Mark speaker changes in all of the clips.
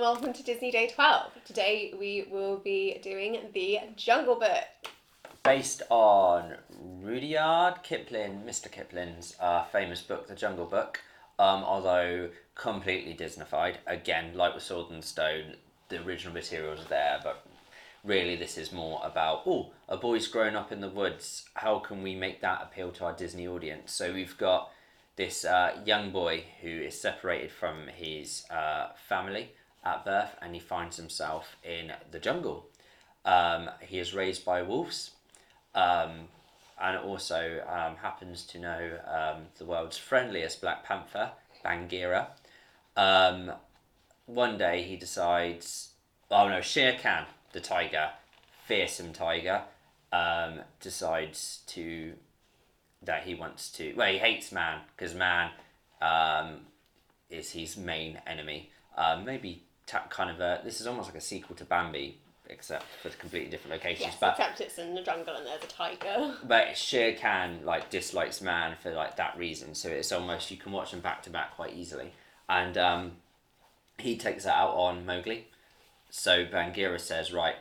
Speaker 1: welcome to Disney Day 12. Today we will be doing The Jungle Book.
Speaker 2: Based on Rudyard Kipling, Mr. Kipling's famous book, The Jungle Book, although completely Disneyfied. Again, like with Sword and Stone, the original material is there, but really this is more about, a boy's grown up in the woods, how can we make that appeal to our Disney audience? So we've got this young boy who is separated from his family at birth, and he finds himself in the jungle. He is raised by wolves, and also happens to know the world's friendliest Black Panther, Bagheera. One day he decides, Shere Khan, the tiger, fearsome tiger, decides that he wants to, he hates man, because man is his main enemy. This is almost like a sequel to Bambi, except for completely different locations.
Speaker 1: Yes, except it's in the jungle and there's a tiger.
Speaker 2: But Shere Khan dislikes man for that reason, so it's almost, you can watch them back to back quite easily. And he takes that out on Mowgli. So Bagheera says, right,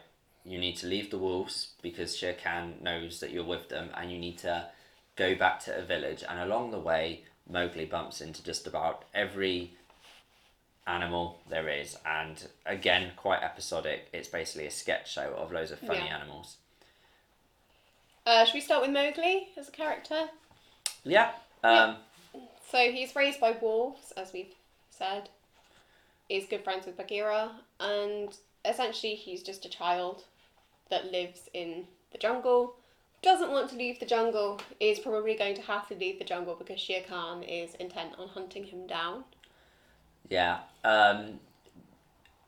Speaker 2: you need to leave the wolves because Shere Khan knows that you're with them, and you need to go back to a village. And along the way, Mowgli bumps into just about every animal there is, and again, quite episodic. It's basically a sketch show of loads of funny animals.
Speaker 1: Should we start with Mowgli as a character?
Speaker 2: Yeah.
Speaker 1: So he's raised by wolves, as we've said. He's good friends with Bagheera, and essentially he's just a child that lives in the jungle, doesn't want to leave the jungle, is probably going to have to leave the jungle because Shere Khan is intent on hunting him down.
Speaker 2: Yeah.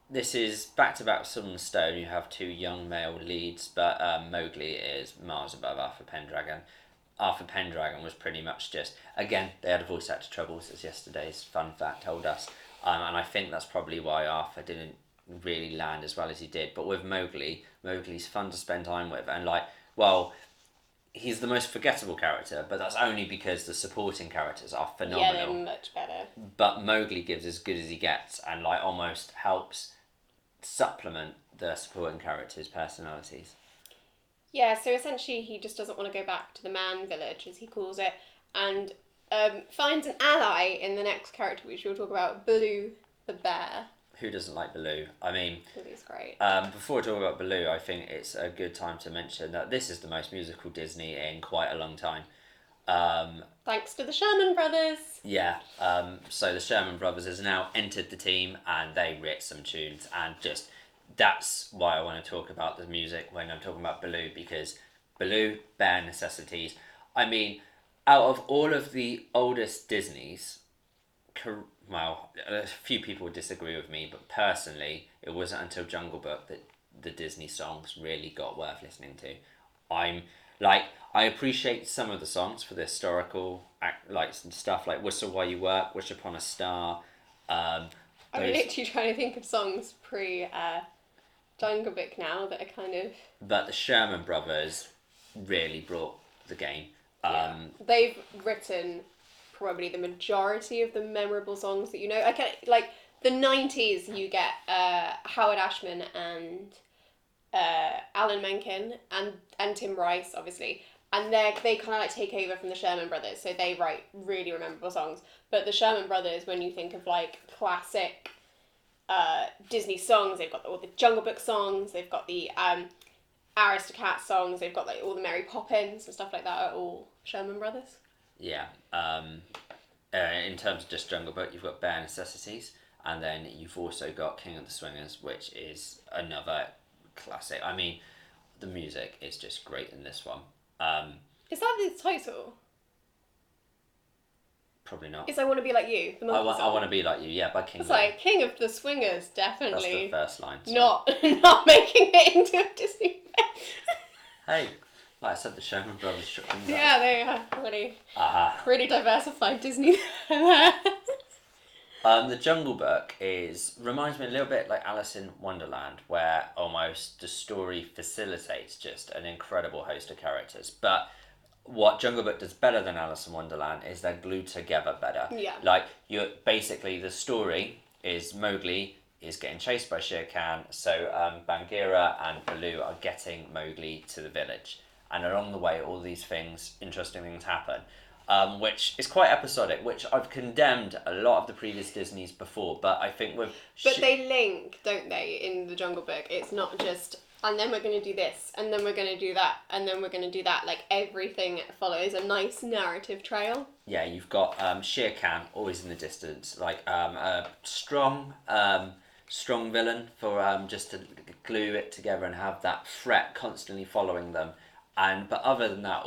Speaker 2: This is back-to-back with Sword and Stone. You have two young male leads, but Mowgli is miles above Arthur Pendragon. Arthur Pendragon was pretty much just, again, they had a voice actor troubles, as yesterday's fun fact told us. And I think that's probably why Arthur didn't really land as well as he did. But with Mowgli's fun to spend time with. And he's the most forgettable character, but that's only because the supporting characters are phenomenal.
Speaker 1: Yeah, they're much better.
Speaker 2: But Mowgli gives as good as he gets, and almost helps supplement the supporting characters' personalities.
Speaker 1: Yeah, so essentially he just doesn't want to go back to the man village, as he calls it, and finds an ally in the next character, which we'll talk about, Baloo the bear.
Speaker 2: Who doesn't like Baloo? I mean,
Speaker 1: Baloo's great.
Speaker 2: Before I talk about Baloo, I think it's a good time to mention that this is the most musical Disney in quite a long time.
Speaker 1: Thanks to the Sherman Brothers.
Speaker 2: Yeah, so the Sherman Brothers has now entered the team, and they writ some tunes, and just, that's why I want to talk about the music when I'm talking about Baloo, because Baloo, bare necessities. I mean, out of all of the oldest Disneys, a few people would disagree with me, but personally, it wasn't until Jungle Book that the Disney songs really got worth listening to. I appreciate some of the songs for the historical stuff, like Whistle While You Work, Wish Upon a Star.
Speaker 1: I'm literally trying to think of songs pre Jungle Book now that are kind of...
Speaker 2: But the Sherman Brothers really brought the game.
Speaker 1: They've written probably the majority of the memorable songs that you know. The 90s, you get Howard Ashman and Alan Menken and Tim Rice, obviously, and they kind of take over from the Sherman Brothers, so they write really memorable songs. But the Sherman Brothers, when you think of classic Disney songs, they've got all the Jungle Book songs, they've got the Aristocats songs, they've got all the Mary Poppins and stuff like that, are all Sherman Brothers.
Speaker 2: Yeah. In terms of just Jungle Book, you've got Bare Necessities, and then you've also got King of the Swingers, which is another classic. I mean, the music is just great in this one.
Speaker 1: Is that the title?
Speaker 2: Probably not.
Speaker 1: Is I Want to Be Like You? The
Speaker 2: I Want to Be Like You, yeah, by King.
Speaker 1: It's like King of the Swingers, definitely.
Speaker 2: That's the first line. So.
Speaker 1: Not making it into a Disney film.
Speaker 2: Hey, like I said, the Sherman Brothers shook things up.
Speaker 1: Yeah, they are pretty diversified Disney.
Speaker 2: The Jungle Book reminds me a little bit like Alice in Wonderland, where almost the story facilitates just an incredible host of characters. But what Jungle Book does better than Alice in Wonderland is they're glued together better.
Speaker 1: Yeah.
Speaker 2: Basically the story is Mowgli is getting chased by Shere Khan, so Bagheera and Baloo are getting Mowgli to the village. And along the way, all these interesting things happen, which is quite episodic, which I've condemned a lot of the previous Disneys before, but I think with...
Speaker 1: But they link, don't they, in the Jungle Book? It's not just, and then we're going to do this, and then we're going to do that, and then we're going to do that. Like, everything follows a nice narrative trail.
Speaker 2: Yeah, you've got Shere Khan always in the distance, like a strong villain for just to glue it together and have that threat constantly following them. But other than that,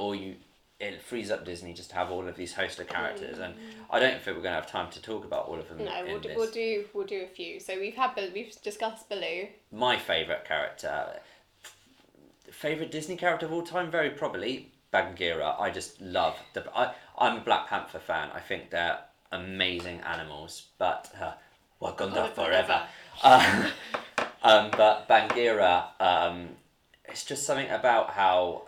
Speaker 2: it frees up Disney just to have all of these host of characters, and I don't think we're going to have time to talk about all of them.
Speaker 1: No, we'll do a few. So we've discussed Baloo.
Speaker 2: My favourite Disney character of all time, very probably Bagheera. I just love I'm a Black Panther fan. I think they're amazing animals, but Wakanda forever. But Bagheera, it's just something about how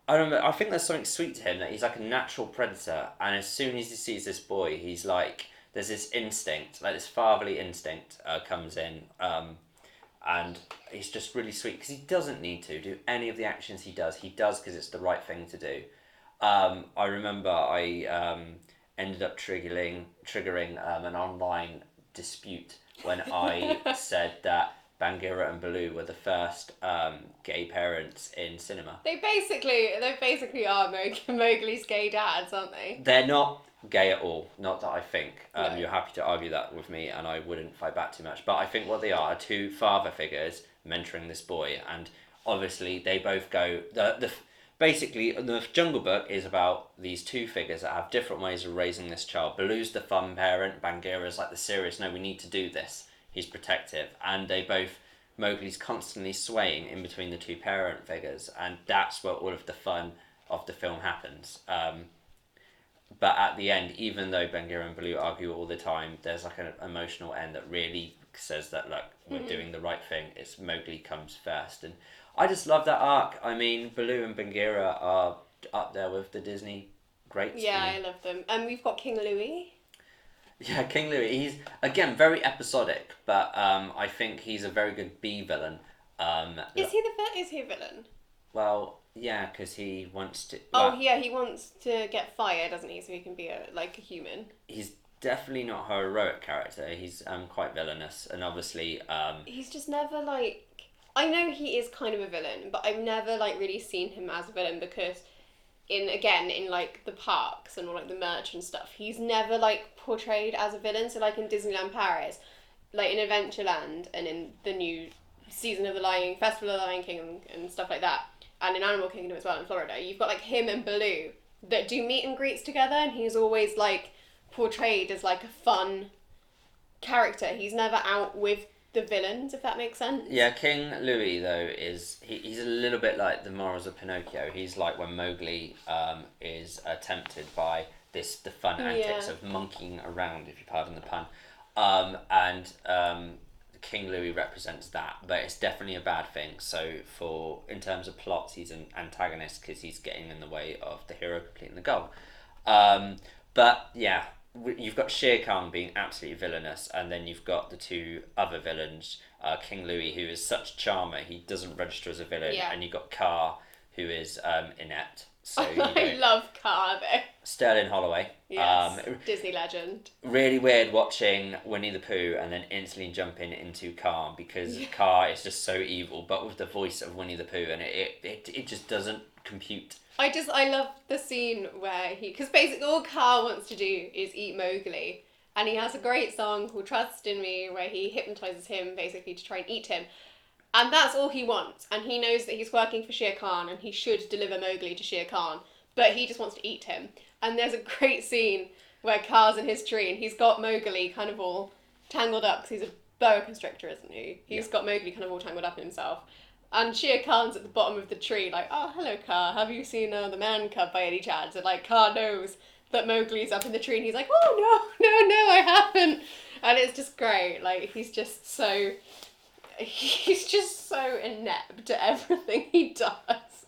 Speaker 2: I don't know. I think there's something sweet to him that he's like a natural predator, and as soon as he sees this boy, he's like, there's this instinct, like this fatherly instinct comes in, and he's just really sweet because he doesn't need to do any of the actions he does. He does because it's the right thing to do. I remember I ended up triggering an online dispute when I said that Bagheera and Baloo were the first gay parents in cinema.
Speaker 1: They basically are Mowgli's gay dads, aren't they?
Speaker 2: They're not gay at all. Not that I think.
Speaker 1: No.
Speaker 2: You're happy to argue that with me, and I wouldn't fight back too much. But I think what they are two father figures mentoring this boy, and obviously they both go. Basically, the Jungle Book is about these two figures that have different ways of raising this child. Baloo's the fun parent. Bagheera's like the serious. No, we need to do this. He's protective, and Mowgli's constantly swaying in between the two parent figures, and that's where all of the fun of the film happens. But at the end, even though Bagheera and Baloo argue all the time, there's like an emotional end that really says that, look, we're doing the right thing. It's Mowgli comes first, and I just love that arc. I mean, Baloo and Bagheera are up there with the Disney greats.
Speaker 1: Yeah, I love them. And we've got King Louie.
Speaker 2: Yeah, King Louie. He's, again, very episodic, but I think he's a very good B villain.
Speaker 1: Is he a villain?
Speaker 2: Well, yeah, because he wants to...
Speaker 1: He wants to get fired, doesn't he? So he can be a human.
Speaker 2: He's definitely not a heroic character. He's quite villainous, and obviously...
Speaker 1: He's just never, I know he is kind of a villain, but I've never, really seen him as a villain because... in the parks and all the merch and stuff, he's never portrayed as a villain. So in Disneyland Paris, in Adventureland and in the new season of the Festival of the Lion King and stuff like that, and in Animal Kingdom as well in Florida, you've got him and Baloo that do meet and greets together, and he's always portrayed as a fun character. He's never out with the villains, if that makes sense.
Speaker 2: Yeah, King Louie though he's a little bit like the morals of Pinocchio. He's like when Mowgli is tempted by the fun antics of monkeying around, if you pardon the pun, and King Louie represents that, but it's definitely a bad thing. So in terms of plots, he's an antagonist because he's getting in the way of the hero completing the goal. But yeah. You've got Shere Khan being absolutely villainous, and then you've got the two other villains, King Louie, who is such a charmer, he doesn't register as a villain, and you've got Car, who is inept. So
Speaker 1: I love Car, though.
Speaker 2: Sterling Holloway.
Speaker 1: Yes, Disney legend.
Speaker 2: Really weird watching Winnie the Pooh and then instantly jumping into Car, because Car is just so evil, but with the voice of Winnie the Pooh, and it just doesn't compute.
Speaker 1: I love the scene where because basically all Car wants to do is eat Mowgli, and he has a great song called Trust in Me where he hypnotises him basically to try and eat him, and that's all he wants, and he knows that he's working for Shere Khan and he should deliver Mowgli to Shere Khan, but he just wants to eat him. And there's a great scene where Car's in his tree and he's got Mowgli kind of all tangled up, because he's a boa constrictor, isn't he? He's got Mowgli kind of all tangled up in himself. And Shere Khan's at the bottom of the tree, oh, hello, Car. Have you seen the man cub by any chance? And, Car knows that Mowgli's up in the tree, and he's like, oh, no, I haven't. And it's just great. He's just so inept at everything he does.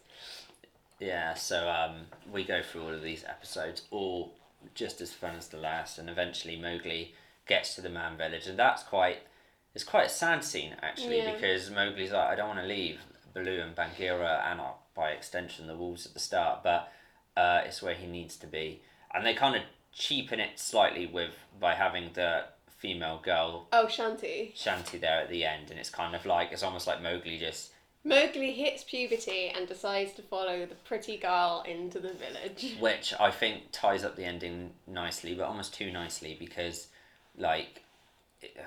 Speaker 2: Yeah, so we go through all of these episodes, all just as fun as the last, and eventually Mowgli gets to the man village, and it's quite a sad scene actually,
Speaker 1: Yeah.
Speaker 2: because Mowgli's like, I don't want to leave Baloo and Bagheera and by extension the wolves at the start, but it's where he needs to be, and they kind of cheapen it slightly by having the female girl
Speaker 1: Oh, Shanti.
Speaker 2: Shanti there at the end, and it's kind of like, it's almost like Mowgli just.
Speaker 1: Mowgli hits puberty and decides to follow the pretty girl into the village.
Speaker 2: Which I think ties up the ending nicely, but almost too nicely, because, like,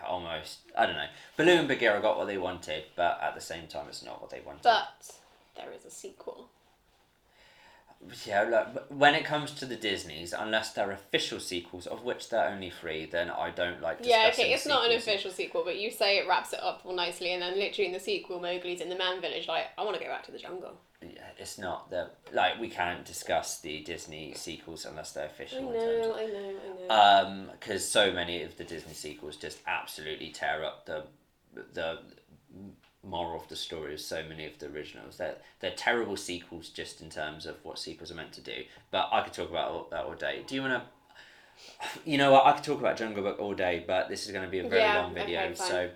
Speaker 2: almost, I don't know. Baloo and Bagheera got what they wanted, but at the same time, it's not what they wanted.
Speaker 1: But there is a sequel.
Speaker 2: Yeah, look, when it comes to the Disneys, unless they're official sequels, of which there are only 3, then I don't like discussing
Speaker 1: Yeah, okay, it's not an
Speaker 2: sequels.
Speaker 1: official sequel, but you say it wraps it up all nicely, and then literally in the sequel, Mowgli's in the man village, like, I want to go back to the jungle.
Speaker 2: Yeah, it's not we can't discuss the Disney sequels unless they're official.
Speaker 1: I
Speaker 2: know. Because so many of the Disney sequels just absolutely tear up the moral of the story of so many of the originals. They're terrible sequels just in terms of what sequels are meant to do. But I could talk about that all day. Do you want to? You know what? I could talk about Jungle Book all day, but this is going to be a very long video.
Speaker 1: Okay, fine. So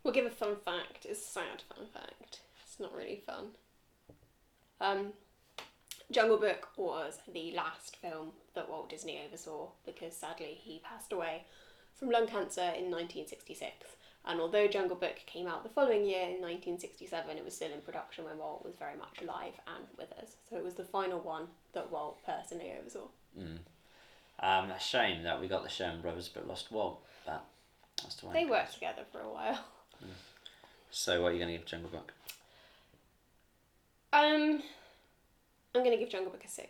Speaker 1: we'll give a fun fact. It's a sad fun fact. It's not really fun. Jungle Book was the last film that Walt Disney oversaw because sadly he passed away from lung cancer in 1966. And although Jungle Book came out the following year in 1967, it was still in production when Walt was very much alive and with us. So it was the final one that Walt personally oversaw.
Speaker 2: A shame that we got the Sherman Brothers but lost Walt. But that's the way.
Speaker 1: They worked together for a while.
Speaker 2: So what are you going to give Jungle Book?
Speaker 1: I'm going to give Jungle Book a 6.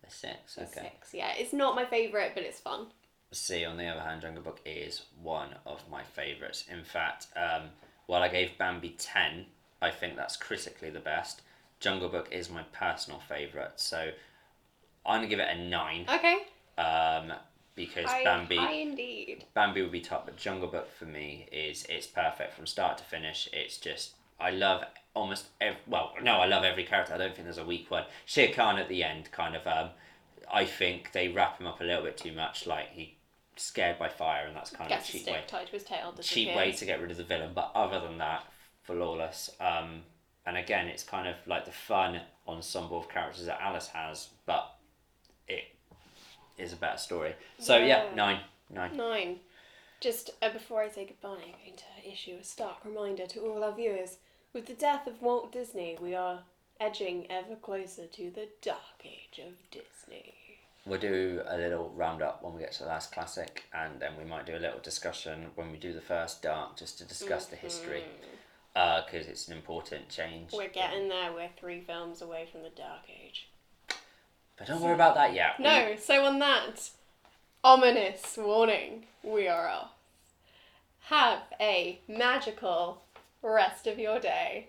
Speaker 2: A 6, okay.
Speaker 1: A 6, yeah. It's not my favourite, but it's fun.
Speaker 2: See, on the other hand, Jungle Book is one of my favourites. In fact, while I gave Bambi 10, I think that's critically the best. Jungle Book is my personal favourite, so I'm going to give it a 9.
Speaker 1: Okay.
Speaker 2: Because
Speaker 1: High indeed.
Speaker 2: Bambi would be top, but Jungle Book for me it's perfect from start to finish. It's just, I love almost I love every character. I don't think there's a weak one. Shere Khan at the end, kind of, I think they wrap him up a little bit too much, like he scared by fire, and that's kind of a cheap way.
Speaker 1: Tied to his tail.
Speaker 2: Cheap way to get rid of the villain, but other than that, flawless. And again, it's kind of like the fun ensemble of characters that Alice has, but it is a better story. So yeah, 9.
Speaker 1: 9. Just before I say goodbye, I'm going to issue a stark reminder to all our viewers. With the death of Walt Disney, we are edging ever closer to the dark age of Disney.
Speaker 2: We'll do a little roundup when we get to the last classic, and then we might do a little discussion when we do the first dark, just to discuss the history, because it's an important change.
Speaker 1: We're getting there. We're 3 films away from the dark age.
Speaker 2: But don't worry about that yet.
Speaker 1: No, so on that ominous warning, we are off. Have a magical rest of your day.